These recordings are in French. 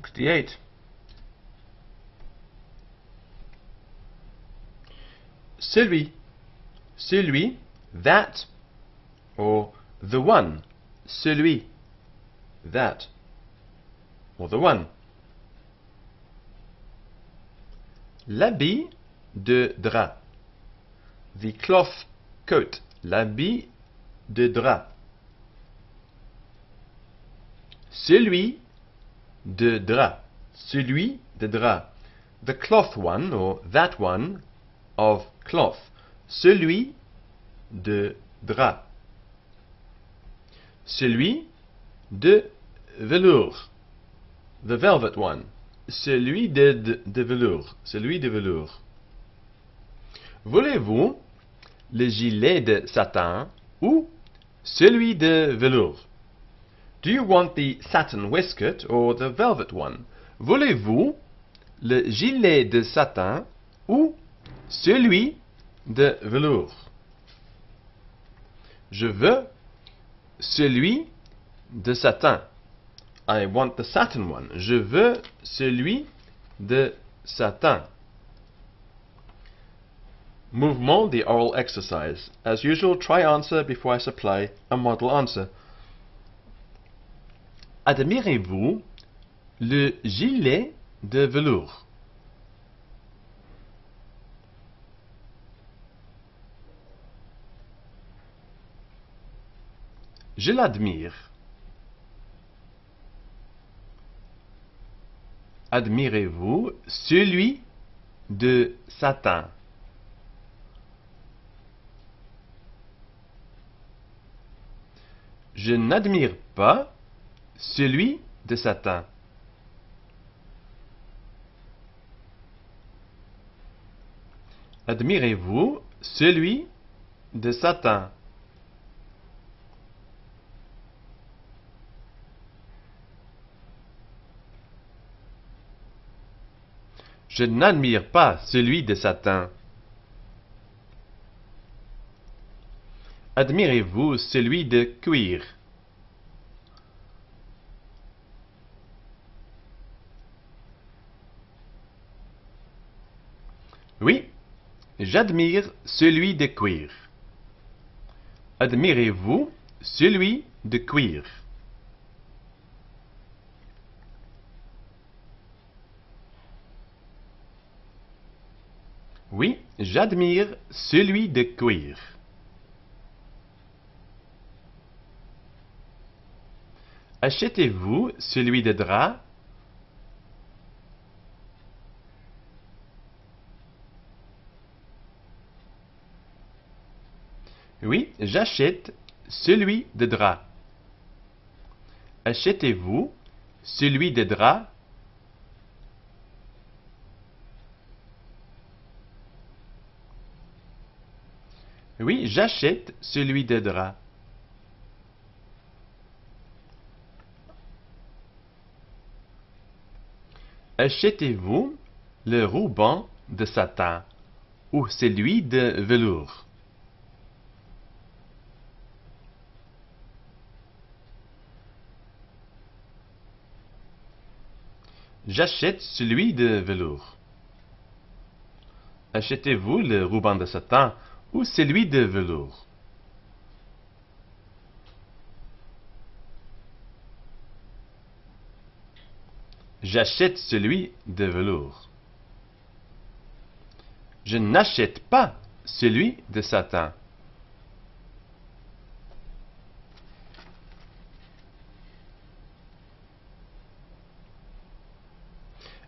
68. Celui, celui, that, or the one, celui, that, or the one. L'habit de drap, the cloth coat, l'habit de drap. Celui de drap, celui de drap. The cloth one, or that one, of cloth. Celui de drap. Celui de velours. The velvet one. Celui de velours. Celui de velours. Voulez-vous le gilet de satin ou celui de velours? Do you want the satin waistcoat or the velvet one? Voulez-vous le gilet de satin ou celui de velours? Je veux celui de satin. I want the satin one. Je veux celui de satin. Mouvement, the oral exercise. As usual, try answer before I supply a model answer. Admirez-vous le gilet de velours? Je l'admire. Admirez-vous celui de satin? Je n'admire pas celui de satin. Admirez-vous celui de satin? Je n'admire pas celui de satin. Admirez-vous celui de cuir? Oui, j'admire celui de cuir. Admirez-vous celui de cuir? Oui, j'admire celui de cuir. Achetez-vous celui de drap? Oui, j'achète celui de drap. Achetez-vous celui de drap? Oui, j'achète celui de drap. Achetez-vous le ruban de satin ou celui de velours? J'achète celui de velours. Achetez-vous le ruban de satin ou celui de velours? J'achète celui de velours. Je n'achète pas celui de satin.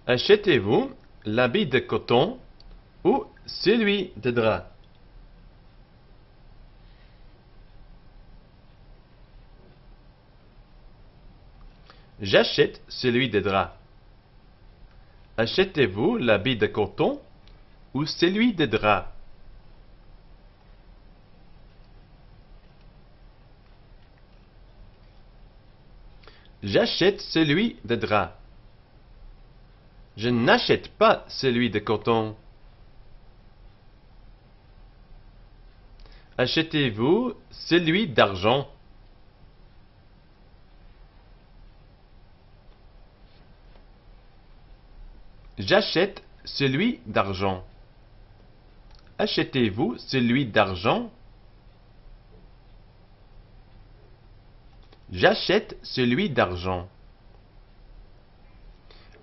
Achetez-vous l'habit de coton ou celui de drap? J'achète celui de drap. Achetez-vous l'habit de coton ou celui de drap? J'achète celui de drap. Je n'achète pas celui de coton. Achetez-vous celui d'argent? J'achète celui d'argent. Achetez-vous celui d'argent? J'achète celui d'argent.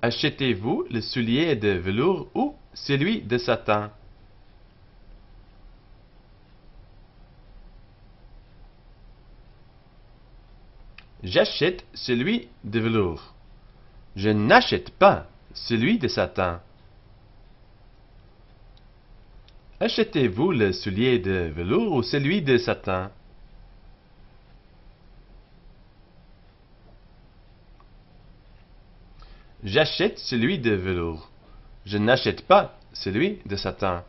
Achetez-vous le soulier de velours ou celui de satin? J'achète celui de velours. Je n'achète pas celui de satin. Achetez-vous le soulier de velours ou celui de satin? J'achète celui de velours. Je n'achète pas celui de satin.